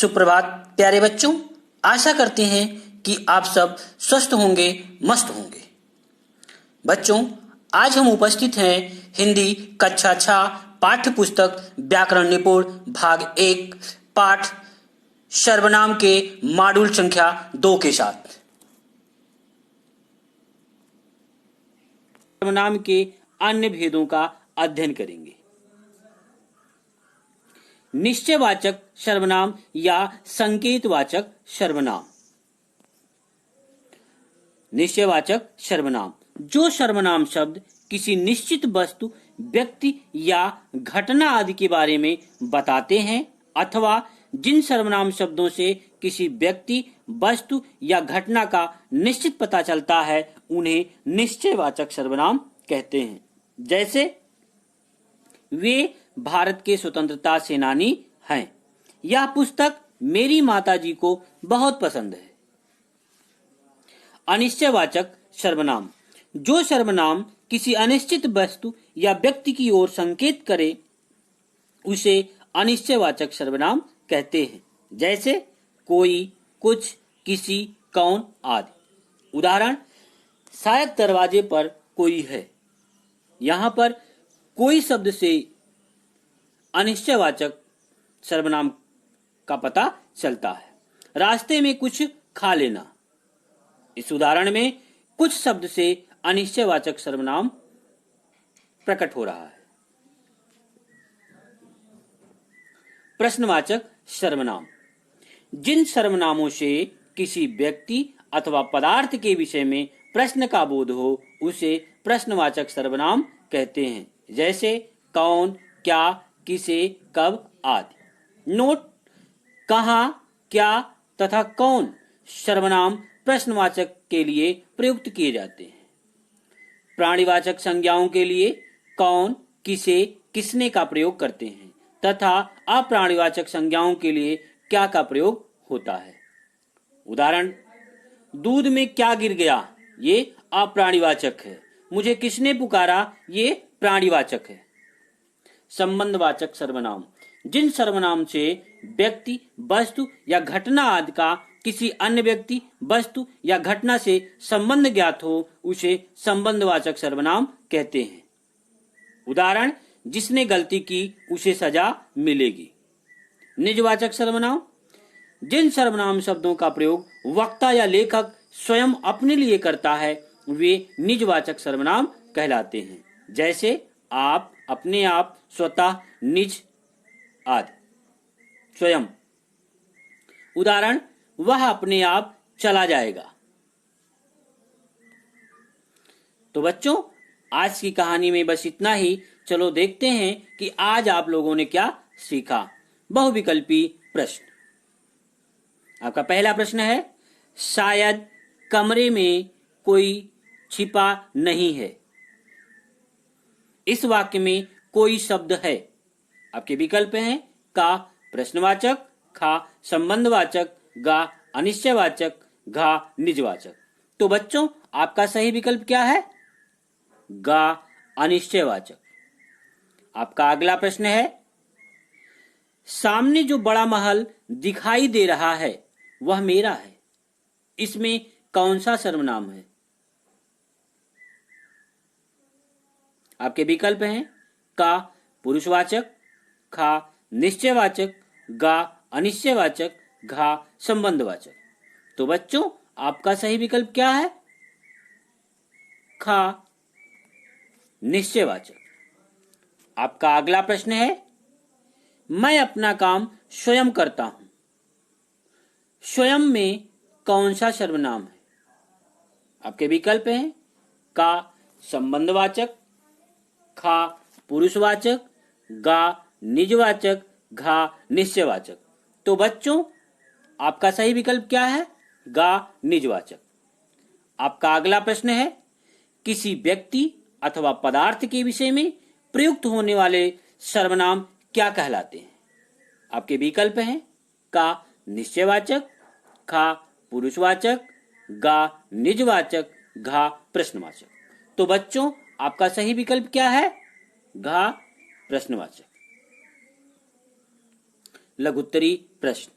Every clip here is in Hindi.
सुप्रभात प्यारे बच्चों, आशा करते हैं कि आप सब स्वस्थ होंगे, मस्त होंगे। बच्चों, आज हम उपस्थित हैं हिंदी कक्षा 6 पाठ्य पुस्तक व्याकरण निपुण भाग 1 पाठ सर्वनाम के मॉड्यूल संख्या 2 के साथ। सर्वनाम के अन्य भेदों का अध्ययन करेंगे। निश्चयवाचक सर्वनाम या संकेतवाचक सर्वनाम। निश्चयवाचक सर्वनाम जो सर्वनाम शब्द किसी निश्चित वस्तु, व्यक्ति या घटना आदि के बारे में बताते हैं अथवा जिन सर्वनाम शब्दों से किसी व्यक्ति, वस्तु या घटना का निश्चित पता चलता है उन्हें निश्चयवाचक सर्वनाम कहते हैं। जैसे वे भारत के स्वतंत्रता सेनानी हैं। यह पुस्तक मेरी माताजी को बहुत पसंद है। अनिश्चयवाचक सर्वनाम जो सर्वनाम किसी अनिश्चित वस्तु या व्यक्ति की ओर संकेत करे उसे अनिश्चयवाचक सर्वनाम कहते हैं। जैसे कोई, कुछ, किसी, कौन आदि। उदाहरण, शायद दरवाजे पर कोई है। यहां पर कोई शब्द से अनिश्चयवाचक सर्वनाम का पता चलता है। रास्ते में कुछ खा लेना। इस उदाहरण में कुछ शब्द से अनिश्चयवाचक सर्वनाम प्रकट हो रहा है। प्रश्नवाचक सर्वनाम जिन सर्वनामों से किसी व्यक्ति अथवा पदार्थ के विषय में प्रश्न का बोध हो उसे प्रश्नवाचक सर्वनाम कहते हैं। जैसे कौन, क्या, किसे, कब आदि। नोट, कहां, क्या तथा कौन सर्वनाम प्रश्नवाचक के लिए प्रयुक्त किए जाते हैं। प्राणीवाचक संज्ञाओं के लिए कौन, किसे, किसने का प्रयोग करते हैं तथा अप्राणीवाचक संज्ञाओं के लिए क्या का प्रयोग होता है। उदाहरण, दूध में क्या गिर गया, ये अप्राणीवाचक है। मुझे किसने पुकारा, ये प्राणीवाचक है। संबंधवाचक सर्वनाम जिन सर्वनाम से व्यक्ति, वस्तु या घटना आदि का किसी अन्य व्यक्ति, वस्तु या घटना से संबंध ज्ञात हो उसे संबंधवाचक सर्वनाम कहते हैं। उदाहरण, जिसने गलती की उसे सजा मिलेगी। निजवाचक सर्वनाम जिन सर्वनाम शब्दों का प्रयोग वक्ता या लेखक स्वयं अपने लिए करता है वे निजवाचक सर्वनाम कहलाते हैं। जैसे आप, अपने आप, स्वतः, निज आदि। स्वयं। उदाहरण, वह अपने आप चला जाएगा। तो बच्चों, आज की कहानी में बस इतना ही। चलो देखते हैं कि आज आप लोगों ने क्या सीखा। बहुविकल्पी प्रश्न। आपका पहला प्रश्न है, शायद कमरे में कोई छिपा नहीं है। इस वाक्य में कोई शब्द है। आपके विकल्प हैं का प्रश्नवाचक, खा संबंधवाचक, गा अनिश्चयवाचक, घा निजवाचक। तो बच्चों, आपका सही विकल्प क्या है? गा अनिश्चयवाचक। आपका अगला प्रश्न है, सामने जो बड़ा महल दिखाई दे रहा है वह मेरा है। इसमें कौन सा सर्वनाम है? आपके विकल्प हैं का पुरुषवाचक, खा निश्चयवाचक, गा अनिश्चयवाचक, घा संबंधवाचक। तो बच्चों, आपका सही विकल्प क्या है? खा निश्चयवाचक। आपका अगला प्रश्न है, मैं अपना काम स्वयं करता हूं। स्वयं में कौन सा सर्वनाम है? आपके विकल्प हैं का संबंधवाचक, खा पुरुषवाचक, गा निजवाचक, घा निश्चयवाचक। तो बच्चों, आपका सही विकल्प क्या है? गा निजवाचक। आपका अगला प्रश्न है, किसी व्यक्ति अथवा पदार्थ के विषय में प्रयुक्त होने वाले सर्वनाम क्या कहलाते हैं? आपके विकल्प हैं का निश्चयवाचक, खा पुरुषवाचक, गा निजवाचक, घा प्रश्नवाचक। तो बच्चों, आपका सही विकल्प क्या है? घा प्रश्नवाचक। लघुत्तरी प्रश्न।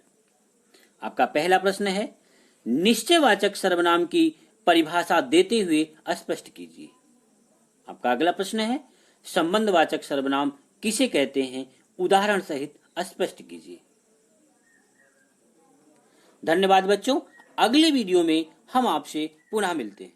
आपका पहला प्रश्न है, निश्चयवाचक सर्वनाम की परिभाषा देते हुए स्पष्ट कीजिए। आपका अगला प्रश्न है, संबंधवाचक सर्वनाम किसे कहते हैं, उदाहरण सहित स्पष्ट कीजिए। धन्यवाद बच्चों, अगले वीडियो में हम आपसे पुनः मिलते हैं।